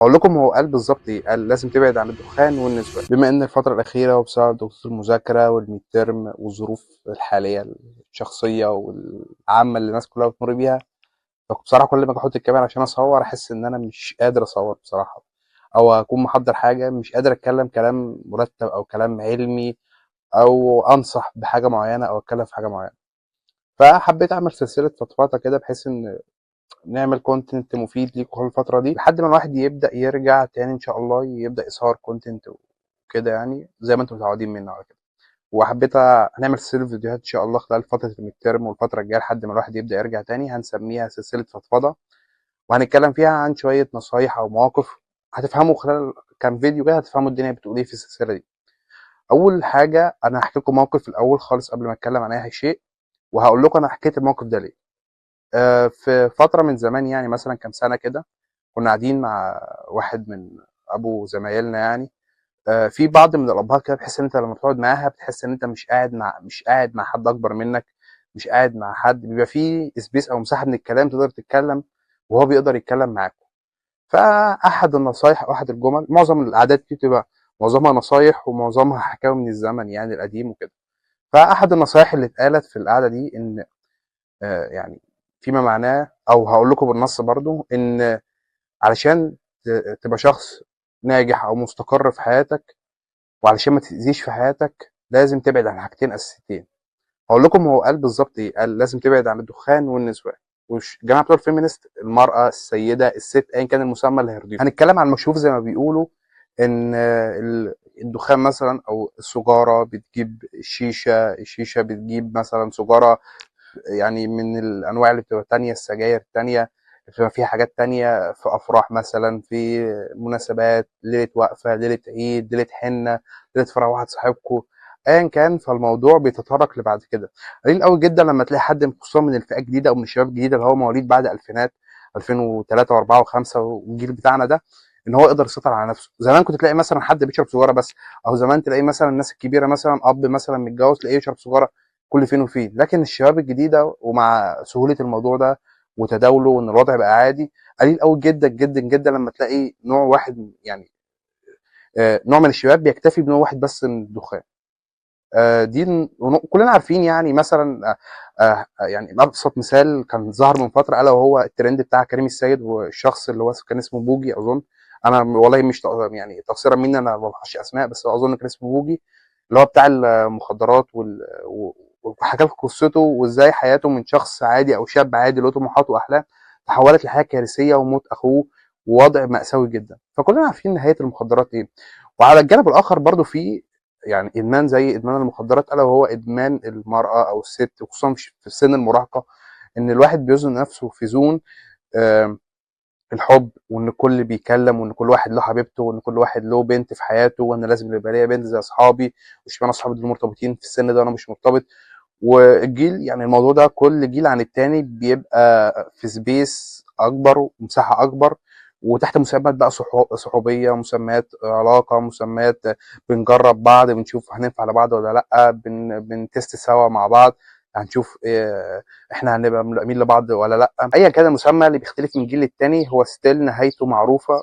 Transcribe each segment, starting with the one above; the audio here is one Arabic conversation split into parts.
اقول لكم هو قال بالظبط ايه. قال لازم تبعد عن الدخان والنسوان، بما ان الفتره الاخيره وبسبب ضغوط المذاكره والميد ترم والظروف الحاليه الشخصيه والعامه اللي الناس كلها بتمر بيها. بصراحه كل ما احط الكاميرا عشان اصور احس ان انا مش قادر اصور بصراحه، او اكون محضر حاجه مش قادر اتكلم كلام مرتب او كلام علمي، او انصح بحاجه معينه او اتكلم في حاجه معينه. فحبيت اعمل سلسله فضفاضه كده بحيث ان نعمل كونتنت مفيد ليكم الفترة دي لحد ما الواحد يبدأ يرجع تاني إن شاء الله، يبدأ يصور كونتنت وكده، يعني زي ما انتم متعودين منا على كده. وحبيت هنعمل سلسلة فيديوهات إن شاء الله خلال فترة الميد تيرم والفترة الجاية لحد ما الواحد يبدأ يرجع تاني، هنسميها سلسلة فضفضة. وهنتكلم فيها عن شوية نصايح أو مواقف هتفهموا خلال كام فيديو كده، هتفهموا الدنيا بتقول إيه في السلسلة دي. أول حاجة أنا هحكي لكم موقف الأول خالص قبل ما أتكلم عن أي شيء، وهقول لكم أنا حكيت الموقف ده ليه. في فترة من زمان، يعني مثلا كام سنة كده، كنا قاعدين مع واحد من ابو زمايلنا يعني. في بعض من الابهات كده بتحس ان انت لما بتقعد معاها بتحس ان انت مش قاعد مع حد اكبر منك، مش قاعد مع حد بيبقى فيه سبيس او مساحه من الكلام تقدر تتكلم وهو بيقدر يتكلم معاك. فاحد النصايح او احد الجمل، معظم القعدات دي بتبقى معظمها نصايح ومعظمها حكاوي من الزمن يعني القديم وكده. فاحد النصايح اللي اتقالت في القعده دي ان يعني فيما معناه، او هقول لكم بالنص برضو، ان علشان تبقى شخص ناجح او مستقر في حياتك، وعلشان ما تأذيش في حياتك، لازم تبعد عن حاجتين اساسيتين. هقول لكم هو قال بالظبط ايه. قال لازم تبعد عن الدخان والنسوان. والجماعه بتوع الفيمينست، المراه، السيده، الست، ايا كان المسمى اللي هيرضيهم، هنتكلم عن المكشوف زي ما بيقولوا. ان الدخان مثلا او السجاره بتجيب الشيشه بتجيب مثلا سجاره، يعني من الانواع اللي بتبقى تانية، السجاير التانية بتبقى فيها حاجات تانية، في افراح مثلا، في مناسبات، ليله وقفه، ليله عيد، ليله حنه، ليله فرح واحد صاحبكم، ايا كان. فالموضوع بيتطرق لبعد كده. قليل قوي جدا لما تلاقي حد خصوصا من الفئه الجديده او من الشباب الجديده اللي هو مواليد بعد الفينات، 2003 و4 و5 والجيل بتاعنا ده، ان هو يقدر يسيطر على نفسه. زمان كنت تلاقي مثلا حد بيشرب سيجاره بس، او زمان تلاقي مثلا الناس الكبيره، مثلا اب مثلا متجوز تلاقيه يشرب سيجاره كل فين وفين. لكن الشباب الجديده ومع سهوله الموضوع ده وتداوله وان الوضع بقى عادي، قليل قوي جدا جدا جدا لما تلاقي نوع واحد يعني نوع من الشباب بيكتفي بنوع واحد بس من الدخان. دي كلنا عارفين يعني مثلا يعني ابسط مثال كان ظهر من فتره، الا وهو الترند بتاع كريم السيد والشخص اللي هو كان اسمه بوجي اظن. انا والله مش يعني تقصيرا مني انا ما بحش اسماء، بس اظن كان اسمه بوجي، اللي هو بتاع المخدرات وحكى لكم قصته وازاي حياته من شخص عادي او شاب عادي له طموحات واحلام تحولت لحياه كارثيه وموت اخوه ووضع مأساوي جدا. فكلنا عارفين نهايه المخدرات ايه. وعلى الجانب الاخر برضو في يعني ادمان زي ادمان المخدرات، الا وهو ادمان المراه او الست، وخصوصا في سن المراهقه، ان الواحد بيوزن نفسه في زون آم، الحب، وان الكل بيكلم، وان كل واحد له حبيبته، وان كل واحد له بنت في حياته، وانا لازم يبقى ليا بنت زي اصحابي، وش انا اصحابي دول مرتبطين في السن ده وانا مش مرتبط. والجيل يعني الموضوع ده كل جيل عن التاني بيبقى في سبيس اكبر ومساحه اكبر، وتحت مسميات بقى صحوبيه، مسميات علاقه، مسميات بنجرب بعض، بنشوف هننفع لبعض ولا لا، بنتست سوا مع بعض، هنشوف احنا هنبقى ملائمين لبعض ولا لا. ايا كان المسمى اللي بيختلف من جيل للتاني، هو ستيل نهايته معروفه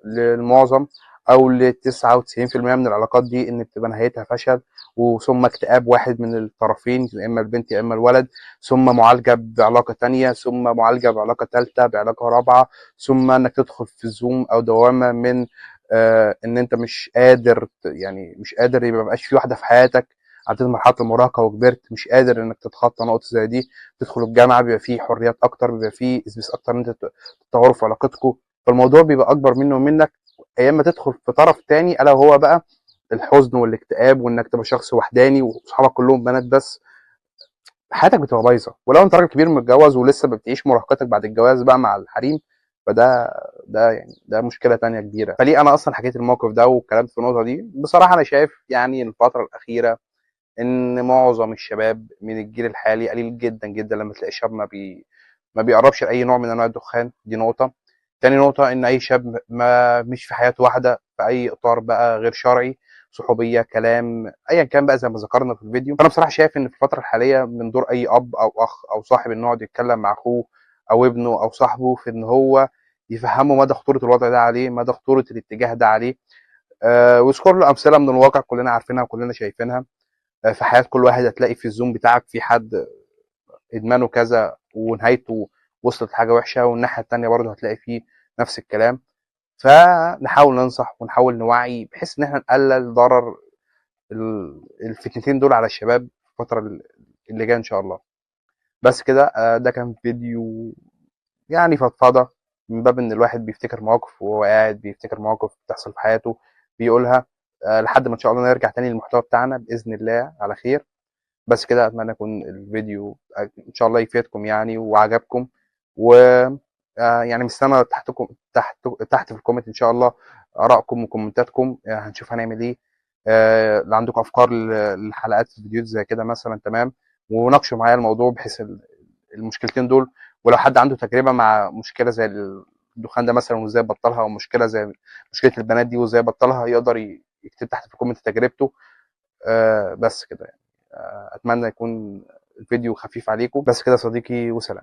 للمعظم او ل 99% من العلاقات دي ان بتبقى نهايتها فشل، وثم اكتئاب واحد من الطرفين، يا اما البنت يا اما الولد، ثم معالجه بعلاقه تانية، ثم معالجه بعلاقه ثالثه، بعلاقه رابعه، ثم انك تدخل في زوم او دوامه من ان انت مش قادر يعني مش قادر يبقى مبقاش في واحده في حياتك. عديت مرحله المراهقه وكبرت مش قادر انك تتخطى نقطه زي دي، تدخل الجامعه بيبقى فيه حريات اكتر، بيبقى فيه سبيس اكتر ان انت تتطوروا في علاقتكم، فالموضوع بيبقى اكبر منه ومنك. يا اما تدخل في طرف تاني الا وهو بقى الحزن والاكتئاب، وانك تبقى شخص وحداني واصحابك كلهم بنات بس، حياتك بتبقى بايظه. ولو انت راجل كبير متجوز ولسه بتعيش مراهقتك بعد الجواز بقى مع الحريم، فده يعني ده مشكله تانية كبيره. فليه انا اصلا حكيت الموقف ده واتكلمت في النقطه دي؟ بصراحه انا شايف يعني الفتره الاخيره ان معظم الشباب من الجيل الحالي قليل جدا جدا لما تلاقي شاب ما بيقربش لاي نوع من انواع الدخان. دي نقطه. تاني نقطة إن أي شاب ما مش في حياته واحدة في أي إطار بقى غير شرعي، صحوبية، كلام، أيا كان بقى زي ما ذكرنا في الفيديو. فأنا بصراحة شايف إن في الفترة الحالية من دور أي أب أو أخ أو صاحب إنه يقعد يتكلم مع أخوه أو ابنه أو صاحبه في إن هو يفهموا مدى خطورة الوضع ده عليه، مدى خطورة الاتجاه ده عليه. واذكر له أمثلة من الواقع كلنا عارفينها وكلنا شايفينها. في حياة كل واحد هتلاقي في الزوم بتاعك في حد إدمانه كذا ونهايته وصلت لحاجة وحشة، والناحية التانية برضه هتلاقي فيه نفس الكلام. فنحاول ننصح ونحاول نوعي بحيث إن احنا نقلل ضرر الفتنتين دول على الشباب في الفترة اللي جاية إن شاء الله. بس كده. ده كان فيديو يعني فضفضة، من باب إن الواحد بيفتكر مواقف وهو قاعد بيفتكر مواقف بتحصل في حياته بيقولها، لحد ما إن شاء الله نرجع تاني للمحتوى بتاعنا بإذن الله على خير. بس كده أتمنى يكون الفيديو إن شاء الله يفيدكم يعني وعجبكم. و يعني مستنى تحت في الكومنت إن شاء الله آرائكم وكومنتاتكم. هنشوف هنعمل إيه. اللي عندكم أفكار لحلقات فيديوهات زي كده مثلا تمام، وناقشوا معايا الموضوع بحيث المشكلتين دول. ولو حد عنده تجربة مع مشكلة زي الدخان ده مثلا وازاي بطلها، او مشكلة زي مشكلة البنات دي وازاي بطلها، يقدر يكتب تحت في الكومنت تجربته. بس كده يعني. اتمنى يكون الفيديو خفيف عليكم. بس كده صديقي، وسلام.